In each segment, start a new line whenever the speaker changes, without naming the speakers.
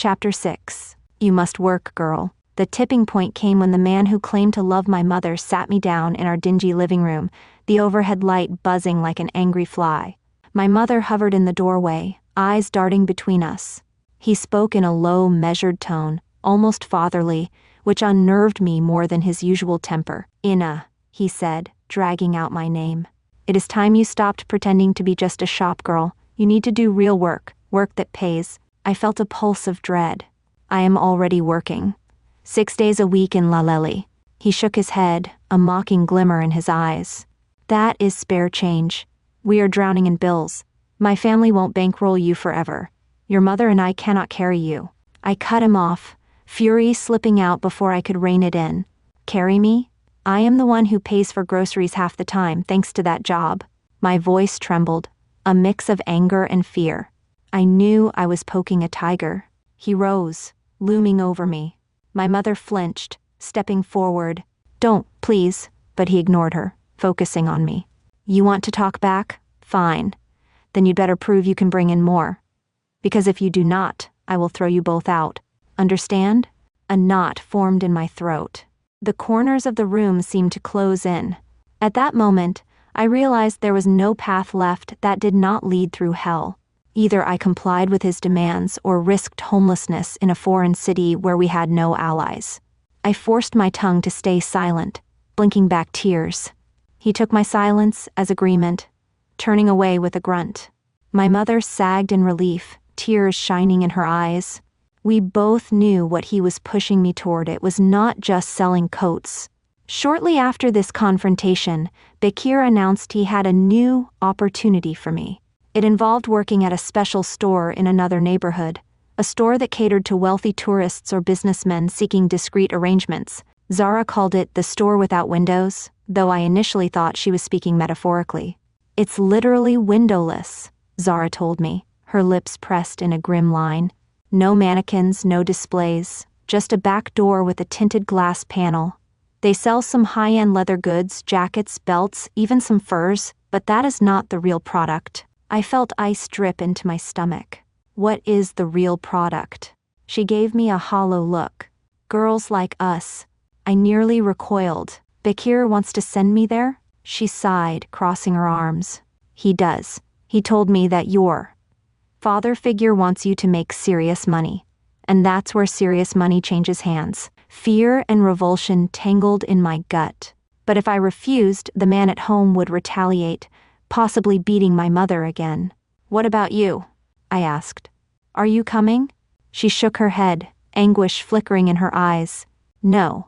Chapter 6. You must work, girl. The tipping point came when the man who claimed to love my mother sat me down in our dingy living room, the overhead light buzzing like an angry fly. My mother hovered in the doorway, eyes darting between us. He spoke in a low, measured tone, almost fatherly, which unnerved me more than his usual temper. Ina, he said, dragging out my name. It is time you stopped pretending to be just a shop girl. You need to do real work, work that pays. I felt a pulse of dread. I am already working. 6 days a week in Laleli. He shook his head, a mocking glimmer in his eyes. That is spare change. We are drowning in bills. My family won't bankroll you forever. Your mother and I cannot carry you. I cut him off, fury slipping out before I could rein it in. Carry me? I am the one who pays for groceries half the time, thanks to that job. My voice trembled, a mix of anger and fear. I knew I was poking a tiger. He rose, looming over me. My mother flinched, stepping forward. Don't, please, but he ignored her, focusing on me. You want to talk back? Fine. Then you'd better prove you can bring in more. Because if you do not, I will throw you both out. Understand? A knot formed in my throat. The corners of the room seemed to close in. At that moment, I realized there was no path left that did not lead through hell. Either I complied with his demands or risked homelessness in a foreign city where we had no allies. I forced my tongue to stay silent, blinking back tears. He took my silence as agreement, turning away with a grunt. My mother sagged in relief, tears shining in her eyes. We both knew what he was pushing me toward. It was not just selling coats. Shortly after this confrontation, Bekir announced he had a new opportunity for me. It involved working at a special store in another neighborhood, a store that catered to wealthy tourists or businessmen seeking discreet arrangements. Zara called it the store without windows, though I initially thought she was speaking metaphorically. It's literally windowless, Zara told me, her lips pressed in a grim line. No mannequins, no displays, just a back door with a tinted glass panel. They sell some high-end leather goods, jackets, belts, even some furs, but that is not the real product. I felt ice drip into my stomach. What is the real product? She gave me a hollow look. Girls like us. I nearly recoiled. Bekir wants to send me there? She sighed, crossing her arms. He does. He told me that your father figure wants you to make serious money. And that's where serious money changes hands. Fear and revulsion tangled in my gut. But if I refused, the man at home would retaliate, possibly beating my mother again. What about you? I asked. Are you coming? She shook her head, anguish flickering in her eyes. No.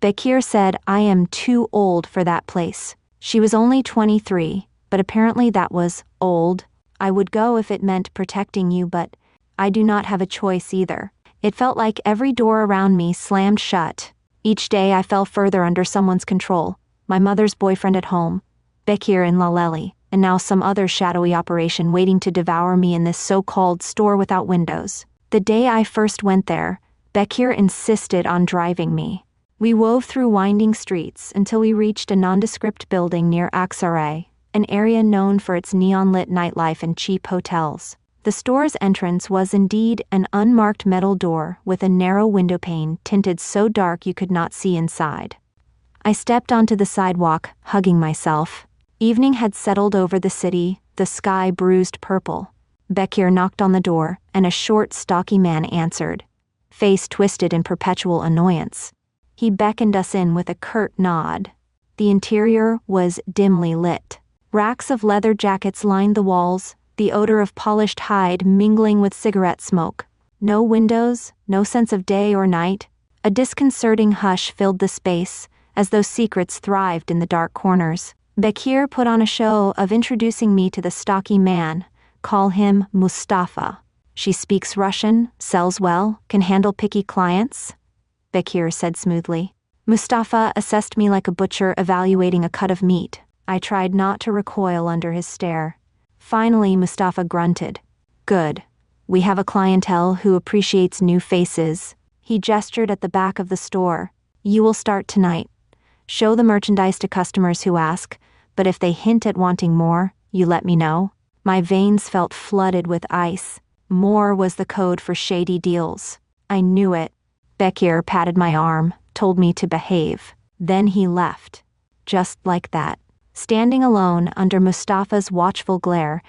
Bekir said I am too old for that place. She was only 23, but apparently that was old. I would go if it meant protecting you, but I do not have a choice either. It felt like every door around me slammed shut. Each day I fell further under someone's control. My mother's boyfriend at home, Bekir in Laleli, and now some other shadowy operation waiting to devour me in this so-called store without windows. The day I first went there, Bekir insisted on driving me. We wove through winding streets until we reached a nondescript building near Aksaray, an area known for its neon-lit nightlife and cheap hotels. The store's entrance was indeed an unmarked metal door with a narrow window pane tinted so dark you could not see inside. I stepped onto the sidewalk, hugging myself. Evening had settled over the city, the sky bruised purple. Bekir knocked on the door, and a short, stocky man answered, face twisted in perpetual annoyance. He beckoned us in with a curt nod. The interior was dimly lit. Racks of leather jackets lined the walls, the odor of polished hide mingling with cigarette smoke. No windows, no sense of day or night. A disconcerting hush filled the space, as though secrets thrived in the dark corners. Bekir put on a show of introducing me to the stocky man. Call him Mustafa. She speaks Russian, sells well, can handle picky clients, Bekir said smoothly. Mustafa assessed me like a butcher evaluating a cut of meat. I tried not to recoil under his stare. Finally, Mustafa grunted. Good. We have a clientele who appreciates new faces. He gestured at the back of the store. You will start tonight. Show the merchandise to customers who ask, but if they hint at wanting more, you let me know. My veins felt flooded with ice. More was the code for shady deals. I knew it. Bekir patted my arm, told me to behave. Then he left. Just like that. Standing alone under Mustafa's watchful glare,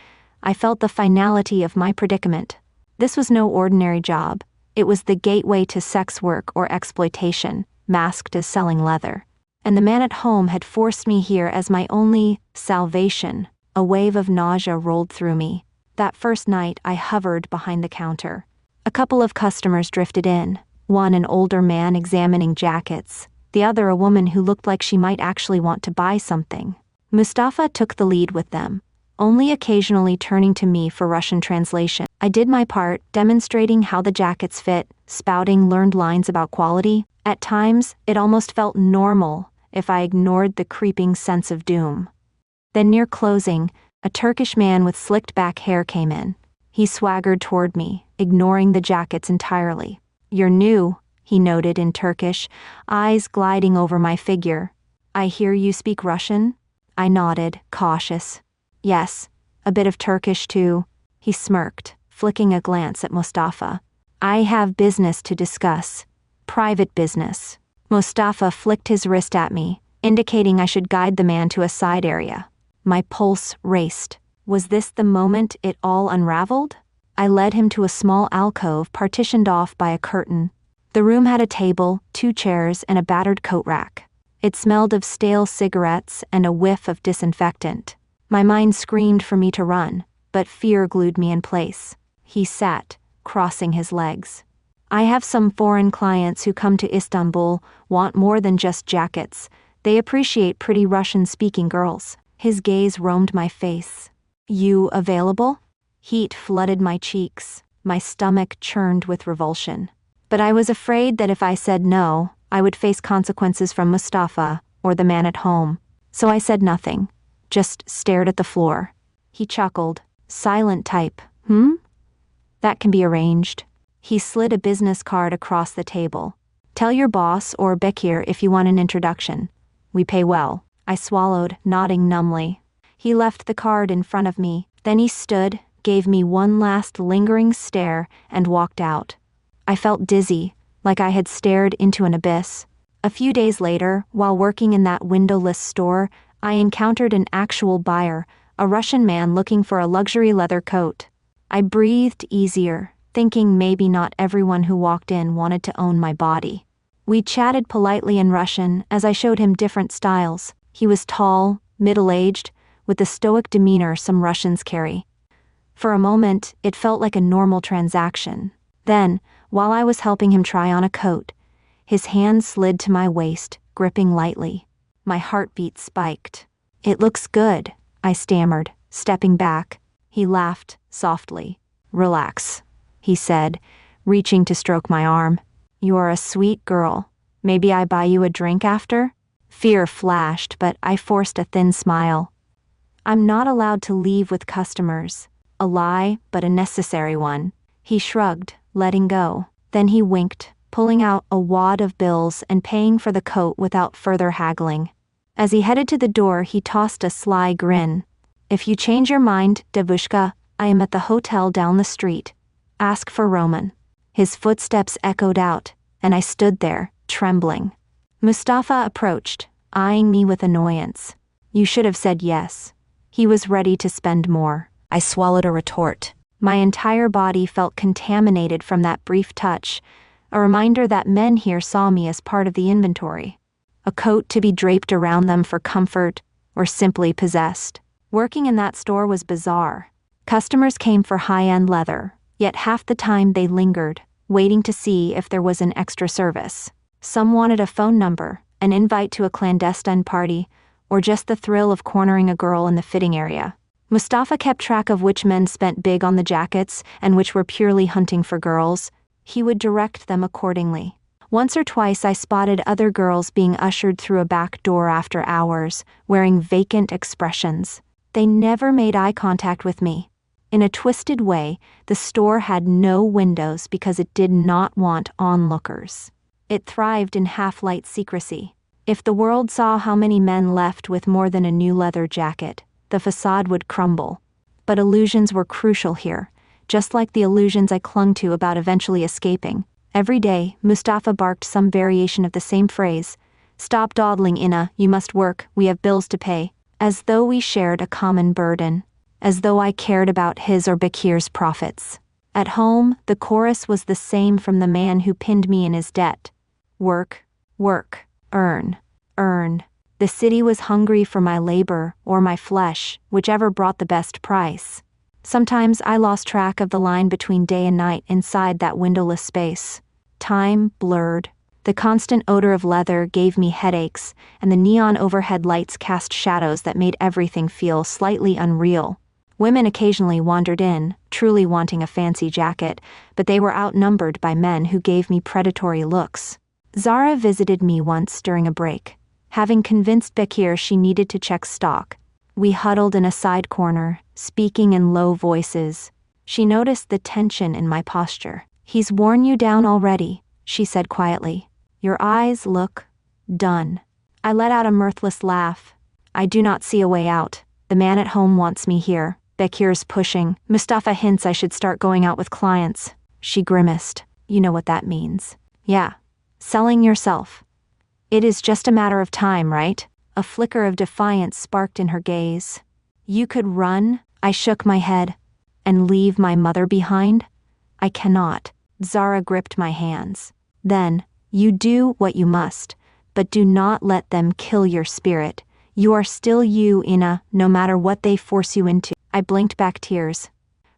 I felt the finality of my predicament. This was no ordinary job. It was the gateway to sex work or exploitation, masked as selling leather. And the man at home had forced me here as my only salvation. A wave of nausea rolled through me. That first night, I hovered behind the counter. A couple of customers drifted in, one an older man examining jackets, the other a woman who looked like she might actually want to buy something. Mustafa took the lead with them, only occasionally turning to me for Russian translation. I did my part, demonstrating how the jackets fit, spouting learned lines about quality. At times, it almost felt normal if I ignored the creeping sense of doom. Then near closing, a Turkish man with slicked back hair came in. He swaggered toward me, ignoring the jackets entirely. "You're new," he noted in Turkish, eyes gliding over my figure. "I hear you speak Russian?" I nodded, cautious. "Yes, a bit of Turkish too." He smirked, flicking a glance at Mustafa. "I have business to discuss. Private business." Mustafa flicked his wrist at me, indicating I should guide the man to a side area. My pulse raced. Was this the moment it all unraveled? I led him to a small alcove partitioned off by a curtain. The room had a table, 2 chairs, and a battered coat rack. It smelled of stale cigarettes and a whiff of disinfectant. My mind screamed for me to run, but fear glued me in place. He sat, crossing his legs. "I have some foreign clients who come to Istanbul, want more than just jackets. They appreciate pretty Russian-speaking girls." His gaze roamed my face. "You available?" Heat flooded my cheeks. My stomach churned with revulsion. But I was afraid that if I said no, I would face consequences from Mustafa or the man at home. So I said nothing, just stared at the floor. He chuckled. "Silent type, That can be arranged." He slid a business card across the table. "Tell your boss or Bekir if you want an introduction. We pay well." I swallowed, nodding numbly. He left the card in front of me, then he stood, gave me one last lingering stare, and walked out. I felt dizzy, like I had stared into an abyss. A few days later, while working in that windowless store, I encountered an actual buyer, a Russian man looking for a luxury leather coat. I breathed easier, thinking maybe not everyone who walked in wanted to own my body. We chatted politely in Russian as I showed him different styles. He was tall, middle-aged, with the stoic demeanor some Russians carry. For a moment, it felt like a normal transaction. Then, while I was helping him try on a coat, his hand slid to my waist, gripping lightly. My heartbeat spiked. "It looks good," I stammered, stepping back. He laughed softly. "Relax," he said, reaching to stroke my arm. "You are a sweet girl. Maybe I buy you a drink after?" Fear flashed, but I forced a thin smile. "I'm not allowed to leave with customers." A lie, but a necessary one. He shrugged, letting go. Then he winked, pulling out a wad of bills and paying for the coat without further haggling. As he headed to the door, he tossed a sly grin. "If you change your mind, Devushka, I am at the hotel down the street. Ask for Roman." His footsteps echoed out, and I stood there, trembling. Mustafa approached, eyeing me with annoyance. "You should have said yes." He was ready to spend more. I swallowed a retort. My entire body felt contaminated from that brief touch, a reminder that men here saw me as part of the inventory. A coat to be draped around them for comfort, or simply possessed. Working in that store was bizarre. Customers came for high-end leather, yet half the time they lingered, waiting to see if there was an extra service. Some wanted a phone number, an invite to a clandestine party, or just the thrill of cornering a girl in the fitting area. Mustafa kept track of which men spent big on the jackets and which were purely hunting for girls. He would direct them accordingly. Once or twice I spotted other girls being ushered through a back door after hours, wearing vacant expressions. They never made eye contact with me. In a twisted way, the store had no windows because it did not want onlookers. It thrived in half-light secrecy. If the world saw how many men left with more than a new leather jacket, the facade would crumble. But illusions were crucial here. just like the illusions I clung to about eventually escaping. Every day, Mustafa barked some variation of the same phrase. Stop dawdling, Ina, you must work, we have bills to pay. As though we shared a common burden. As though I cared about his or Bakir's profits. At home, the chorus was the same from the man who pinned me in his debt. Work, work, earn, earn. The city was hungry for my labor or my flesh, whichever brought the best price. Sometimes I lost track of the line between day and night inside that windowless space. Time blurred. The constant odor of leather gave me headaches, and the neon overhead lights cast shadows that made everything feel slightly unreal. Women occasionally wandered in, truly wanting a fancy jacket, but they were outnumbered by men who gave me predatory looks. Zara visited me once during a break. Having convinced Bakir she needed to check stock, we huddled in a side corner, speaking in low voices. She noticed the tension in my posture. He's worn you down already, she said quietly. Your eyes look done. I let out a mirthless laugh. I do not see a way out. The man at home wants me here. Bakir's pushing. Mustafa hints I should start going out with clients. She grimaced. You know what that means. Yeah. Selling yourself. It is just a matter of time, right? A flicker of defiance sparked in her gaze. You could run, I shook my head, and leave my mother behind? I cannot. Zara gripped my hands. Then, you do what you must, but do not let them kill your spirit. You are still you, Ina, no matter what they force you into. I blinked back tears.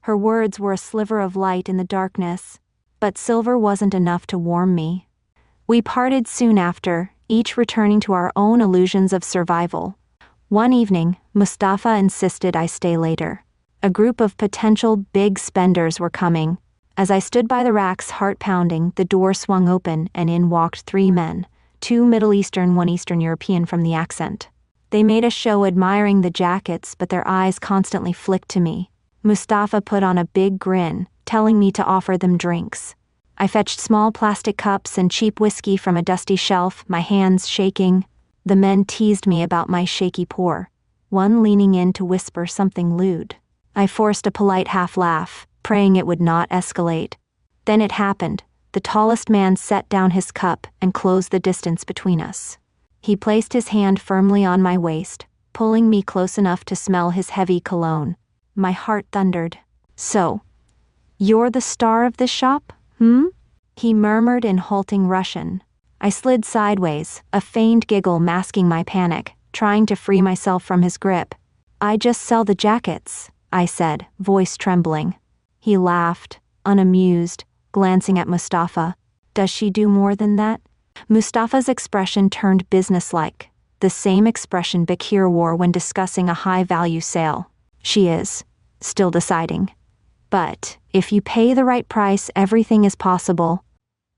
Her words were a sliver of light in the darkness, but silver wasn't enough to warm me. We parted soon after, each returning to our own illusions of survival. One evening, Mustafa insisted I stay later. A group of potential big spenders were coming. As I stood by the racks, heart pounding, the door swung open and in walked 3 men, 2 Middle Eastern, 1 Eastern European from the accent. They made a show admiring the jackets, but their eyes constantly flicked to me. Mustafa put on a big grin, telling me to offer them drinks. I fetched small plastic cups and cheap whiskey from a dusty shelf, my hands shaking. The men teased me about my shaky pour, one leaning in to whisper something lewd. I forced a polite half-laugh, praying it would not escalate. Then it happened. The tallest man set down his cup and closed the distance between us. He placed his hand firmly on my waist, pulling me close enough to smell his heavy cologne. My heart thundered. So, you're the star of this shop? He murmured in halting Russian. I slid sideways, a feigned giggle masking my panic, trying to free myself from his grip. I just sell the jackets, I said, voice trembling. He laughed, unamused, glancing at Mustafa. Does she do more than that? Mustafa's expression turned businesslike, the same expression Bakir wore when discussing a high-value sale. She is. Still deciding. But, if you pay the right price, everything is possible.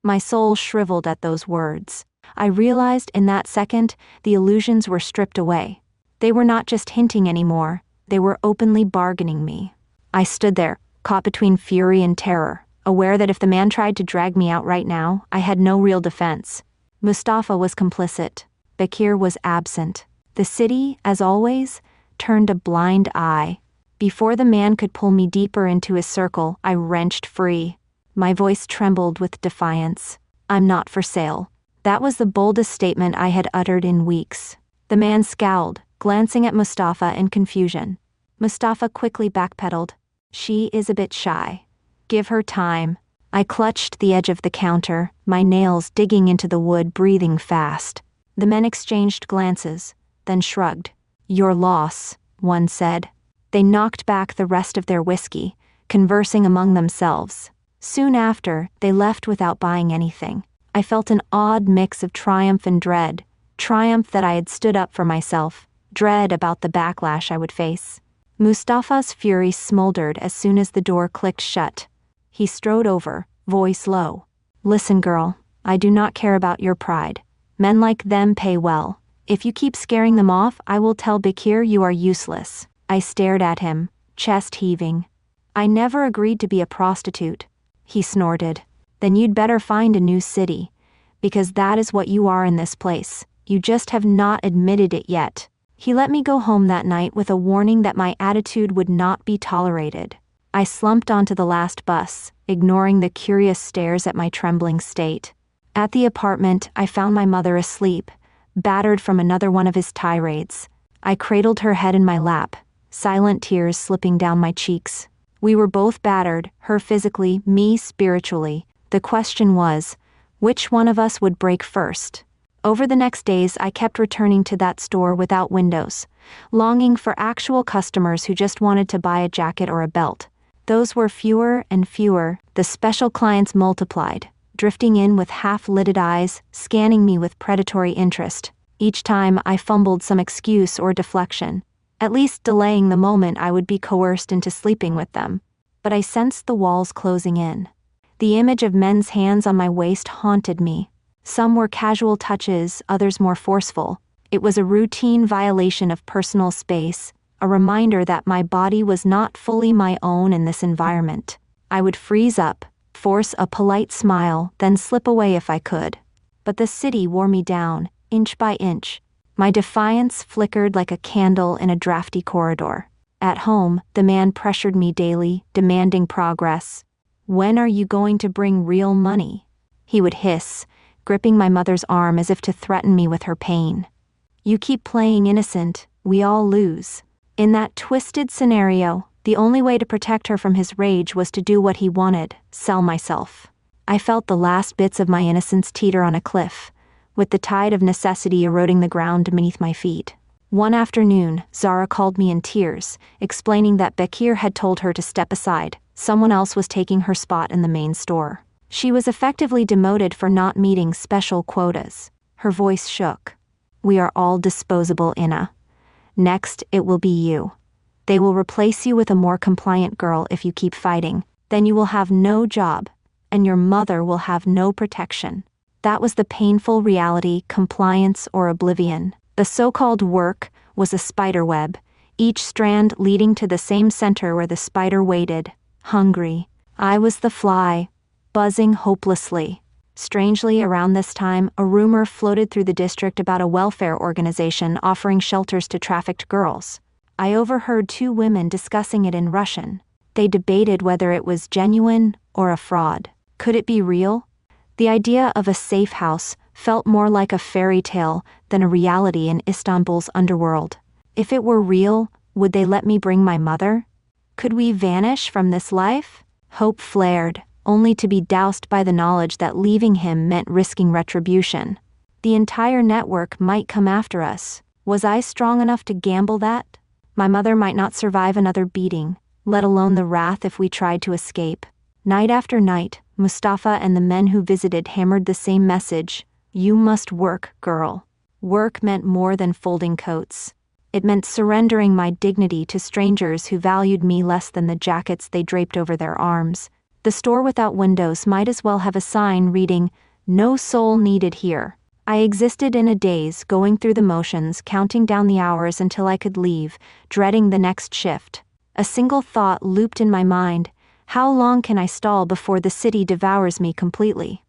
My soul shriveled at those words. I realized in that second, the illusions were stripped away. They were not just hinting anymore, they were openly bargaining me. I stood there, caught between fury and terror, aware that if the man tried to drag me out right now, I had no real defense. Mustafa was complicit. Bakir was absent. The city, as always, turned a blind eye. Before the man could pull me deeper into his circle, I wrenched free. My voice trembled with defiance. I'm not for sale. That was the boldest statement I had uttered in weeks. The man scowled, glancing at Mustafa in confusion. Mustafa quickly backpedaled. She is a bit shy. Give her time. I clutched the edge of the counter, my nails digging into the wood, breathing fast. The men exchanged glances, then shrugged. Your loss, one said. They knocked back the rest of their whiskey, conversing among themselves. Soon after, they left without buying anything. I felt an odd mix of triumph and dread. Triumph that I had stood up for myself, dread about the backlash I would face. Mustafa's fury smoldered as soon as the door clicked shut. He strode over, voice low. Listen, girl, I do not care about your pride. Men like them pay well. If you keep scaring them off, I will tell Bakir you are useless. I stared at him, chest heaving. I never agreed to be a prostitute. He snorted. Then you'd better find a new city, because that is what you are in this place. You just have not admitted it yet. He let me go home that night with a warning that my attitude would not be tolerated. I slumped onto the last bus, ignoring the curious stares at my trembling state. At the apartment, I found my mother asleep, battered from another one of his tirades. I cradled her head in my lap, silent tears slipping down my cheeks. We were both battered, her physically, me spiritually. The question was, which one of us would break first? Over the next days, I kept returning to that store without windows, longing for actual customers who just wanted to buy a jacket or a belt. Those were fewer and fewer, the special clients multiplied, drifting in with half-lidded eyes, scanning me with predatory interest. Each time I fumbled some excuse or deflection, at least delaying the moment I would be coerced into sleeping with them. But I sensed the walls closing in. The image of men's hands on my waist haunted me. Some were casual touches, others more forceful. It was a routine violation of personal space, a reminder that my body was not fully my own in this environment. I would freeze up, force a polite smile, then slip away if I could. But the city wore me down, inch by inch. My defiance flickered like a candle in a drafty corridor. At home, the man pressured me daily, demanding progress. "When are you going to bring real money?" he would hiss, gripping my mother's arm as if to threaten me with her pain. "You keep playing innocent, we all lose." In that twisted scenario, the only way to protect her from his rage was to do what he wanted, sell myself. I felt the last bits of my innocence teeter on a cliff, with the tide of necessity eroding the ground beneath my feet. One afternoon, Zara called me in tears, explaining that Bekir had told her to step aside. Someone else was taking her spot in the main store. She was effectively demoted for not meeting special quotas. Her voice shook. "We are all disposable, Ina. Next, it will be you. They will replace you with a more compliant girl if you keep fighting. Then you will have no job, and your mother will have no protection." That was the painful reality, compliance or oblivion. The so-called work was a spider web, each strand leading to the same center where the spider waited, hungry. I was the fly, buzzing hopelessly. Strangely, around this time, a rumor floated through the district about a welfare organization offering shelters to trafficked girls. I overheard two women discussing it in Russian. They debated whether it was genuine or a fraud. Could it be real? The idea of a safe house felt more like a fairy tale than a reality in Istanbul's underworld. If it were real, would they let me bring my mother? Could we vanish from this life? Hope flared, only to be doused by the knowledge that leaving him meant risking retribution. The entire network might come after us. Was I strong enough to gamble that? My mother might not survive another beating, let alone the wrath if we tried to escape. Night after night, Mustafa and the men who visited hammered the same message: "You must work, girl." Work meant more than folding coats. It meant surrendering my dignity to strangers who valued me less than the jackets they draped over their arms. The store without windows might as well have a sign reading, "No soul needed here." I existed in a daze, going through the motions, counting down the hours until I could leave, dreading the next shift. A single thought looped in my mind: how long can I stall before the city devours me completely?